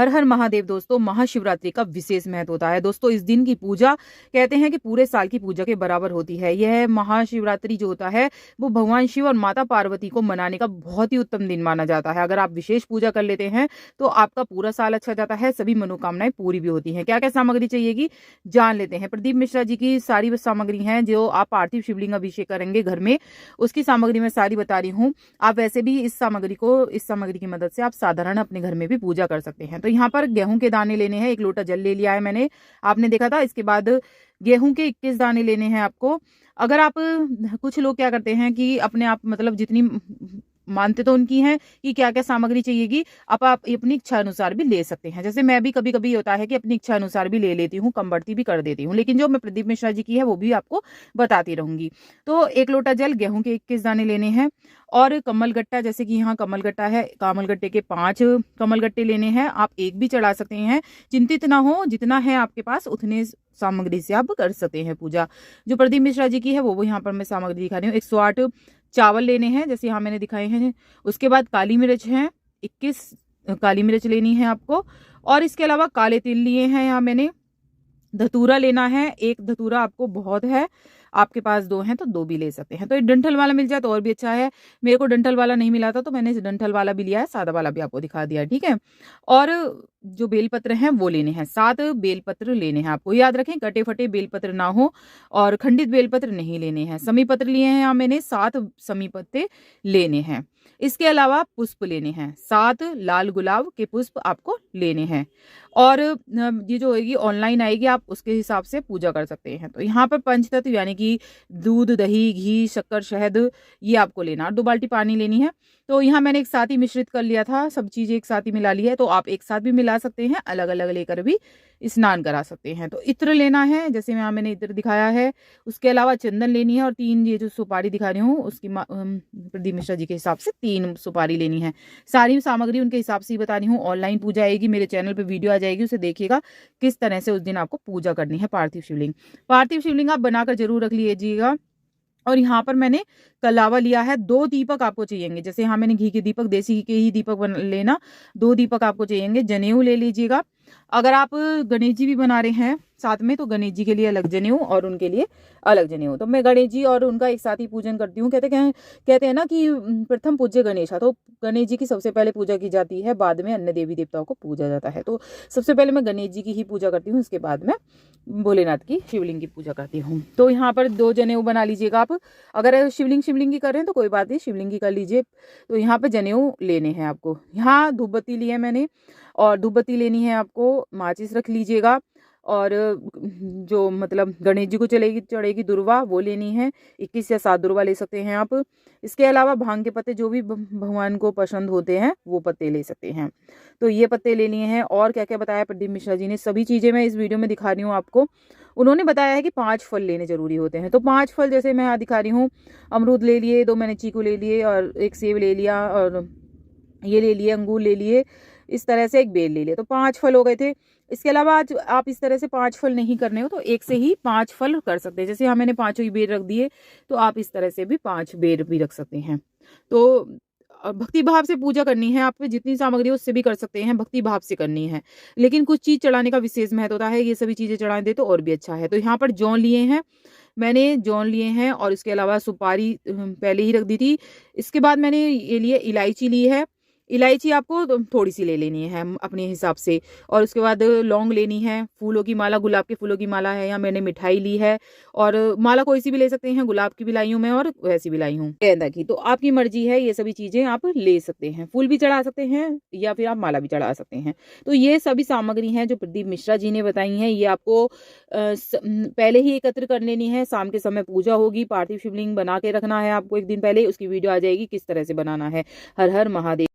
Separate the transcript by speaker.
Speaker 1: हर हर महादेव। दोस्तों, महाशिवरात्रि का विशेष महत्व होता है। दोस्तों, इस दिन की पूजा कहते हैं कि पूरे साल की पूजा के बराबर होती है। यह महाशिवरात्रि जो होता है वो भगवान शिव और माता पार्वती को मनाने का बहुत ही उत्तम दिन माना जाता है। अगर आप विशेष पूजा कर लेते हैं तो आपका पूरा साल अच्छा जाता है, सभी मनोकामनाएं पूरी भी होती हैं। क्या क्या सामग्री चाहिएगी जान लेते हैं। प्रदीप मिश्रा जी की सारी सामग्री है जो आप पार्थिव शिवलिंग अभिषेक करेंगे घर में, उसकी सामग्री मैं सारी बता रही हूँ। आप वैसे भी इस सामग्री की मदद से आप साधारण अपने घर में भी पूजा कर सकते हैं। तो यहाँ पर गेहूं के दाने लेने हैं, 1 लोटा जल ले लिया है मैंने, आपने देखा था। इसके बाद गेहूं के 21 दाने लेने हैं आपको। अगर आप, कुछ लोग क्या करते हैं कि अपने आप मतलब जितनी मानते तो उनकी हैं कि क्या क्या सामग्री चाहिएगी, आप अपनी इच्छा अनुसार भी ले सकते हैं। जैसे मैं भी कभी कभी होता है कि अपनी इच्छा अनुसार भी ले लेती हूँ, कम बढ़ती भी कर देती हूँ, लेकिन जो मैं प्रदीप मिश्रा जी की है वो भी आपको बताती रहूंगी। तो 1 लोटा जल, गेहूं के 21 दाने लेने हैं और कमल गट्टा, जैसे कि यहाँ कमल गट्टा है, कमल गट्टे के 5 कमल गट्टे लेने हैं। आप एक भी चढ़ा सकते हैं, चिंतित ना हो, जितना है आपके पास उतने सामग्री से आप कर सकते हैं पूजा। जो प्रदीप मिश्रा जी की है वो यहाँ पर मैं सामग्री दिखा रही हूँ। 108 चावल लेने हैं, जैसे यहाँ मैंने दिखाए हैं। उसके बाद काली मिर्च है, 21 काली मिर्च लेनी है आपको। और इसके अलावा काले तिल लिए हैं यहाँ मैंने। धतूरा लेना है, 1 धतूरा आपको बहुत है, आपके पास 2 हैं तो 2 भी ले सकते हैं। तो ये डंठल वाला मिल जाए तो और भी अच्छा है। मेरे को डंठल वाला नहीं मिला था तो मैंने डंठल वाला भी लिया है, सादा वाला भी आपको दिखा दिया, ठीक है। और जो बेलपत्र हैं वो लेने हैं, 7 बेलपत्र लेने हैं आपको। याद रखें कटे फटे बेलपत्र ना हो और खंडित बेलपत्र नहीं लेने हैं। समी पत्र लिए हैं यहाँ मैंने, 7 समी पत्ते लेने हैं। इसके अलावा पुष्प लेने हैं, 7 लाल गुलाब के पुष्प आपको लेने हैं। और ये जो होगी ऑनलाइन आएगी, आप उसके हिसाब से पूजा कर सकते हैं। तो यहाँ पर पंचतत्व यानी कि दूध, दही, घी, शक्कर, शहद, ये आपको लेना। और 2 बाल्टी पानी लेनी है। तो यहाँ मैंने एक साथ ही मिश्रित कर लिया था, सब चीजें एक साथ ही मिला ली है। तो आप एक साथ भी मिला सकते हैं, अलग अलग लेकर भी स्नान करा सकते हैं। तो इत्र लेना है, जैसे यहाँ मैंने इत्र दिखाया है। उसके अलावा चंदन लेनी है और 3 ये जो सुपारी दिखा रही हूँ उसकी प्रदीप मिश्रा जी के हिसाब से 3 सुपारी लेनी है। सारी सामग्री उनके हिसाब से ही बता रही हूँ। ऑनलाइन पूजा आएगी, मेरे चैनल पे वीडियो आ जाएगी, उसे देखिएगा किस तरह से उस दिन आपको पूजा करनी है। पार्थिव शिवलिंग आप बनाकर जरूर रख लीजिएगा। और यहाँ पर मैंने कलावा लिया है, 2 दीपक आपको चाहिएंगे। जैसे यहाँ मैंने घी के दीपक, देसी घी के ही दीपक लेना, 2 दीपक आपको चाहिएंगे। जनेऊ ले लीजिएगा। अगर आप गणेश जी भी बना रहे हैं साथ में तो गणेश जी के लिए अलग जनेऊ और उनके लिए अलग जनेऊ। तो मैं गणेश जी और उनका एक साथ ही पूजन करती हूँ। कहते हैं ना कि प्रथम पूज्य गणेश, तो गणेश जी की सबसे पहले पूजा की जाती है, बाद में अन्य देवी देवताओं को पूजा जाता है। तो सबसे पहले मैं गणेश जी की ही पूजा करती हूँ, इसके बाद में भोलेनाथ की शिवलिंग की पूजा करती हूँ। तो यहाँ पर 2 जनेऊ बना लीजिएगा आप। अगर शिवलिंग की कर रहे हैं तो कोई बात नहीं, शिवलिंग की कर लीजिए। तो यहाँ पे जनेऊ लेने हैं आपको। यहाँ धूप बत्ती ली है मैंने, और धूप बत्ती लेनी है आपको। माचिस रख लीजिएगा। और जो मतलब गणेश जी को चढ़ेगी दुर्वा, वो लेनी है। 21 या 7 दुर्वा ले सकते हैं आप। इसके अलावा भांग के पत्ते जो भी भगवान को पसंद होते हैं वो पत्ते ले सकते हैं। तो ये पत्ते ले लिए हैं। और क्या क्या बताया प्रदीप मिश्रा जी ने, सभी चीजें मैं इस वीडियो में दिखा रही हूँ आपको। उन्होंने बताया है कि 5 फल लेने जरूरी होते हैं। तो 5 फल जैसे मैं यहाँ दिखा रही हूँ, अमरूद ले लिए, 2 मैंने चीकू ले लिए, और 1 सेब ले लिया, और ये ले लिए अंगूर ले लिए, इस तरह से 1 बेल ले लिया। तो 5 फल हो गए थे। इसके अलावा आज आप इस तरह से 5 फल नहीं करने हो तो 1 से ही 5 फल कर सकते हैं। जैसे यहाँ मैंने 5 ही बेर रख दिए, तो आप इस तरह से भी 5 बेर भी रख सकते हैं। तो भक्ति भाव से पूजा करनी है, आप पे जितनी सामग्री है उससे भी कर सकते हैं, भक्ति भाव से करनी है। लेकिन कुछ चीज चढ़ाने का विशेष महत्व होता है, ये सभी चीजें चढ़ा दे तो और भी अच्छा है। तो यहाँ पर जौन लिए हैं मैंने, जौन लिए हैं, और इसके अलावा सुपारी पहले ही रख दी थी। इसके बाद मैंने ये लिए इलायची ली है। इलायची आपको थोड़ी सी ले लेनी है अपने हिसाब से। और उसके बाद लौंग लेनी है, फूलों की माला, गुलाब के फूलों की माला है, या मैंने मिठाई ली है। और माला कोई सी भी ले सकते हैं, गुलाब की भी लाई हूँ मैं और वैसी भी लाई हूँ गेंदा की। तो आपकी मर्जी है, ये सभी चीजें आप ले सकते हैं। फूल भी चढ़ा सकते हैं या फिर आप माला भी चढ़ा सकते हैं। तो ये सभी सामग्री हैं जो प्रदीप मिश्रा जी ने बताई हैं, ये आपको पहले ही एकत्र कर लेनी है। शाम के समय पूजा होगी, पार्थिव शिवलिंग बना के रखना है आपको 1 दिन पहले, उसकी वीडियो आ जाएगी किस तरह से बनाना है। हर हर महादेव।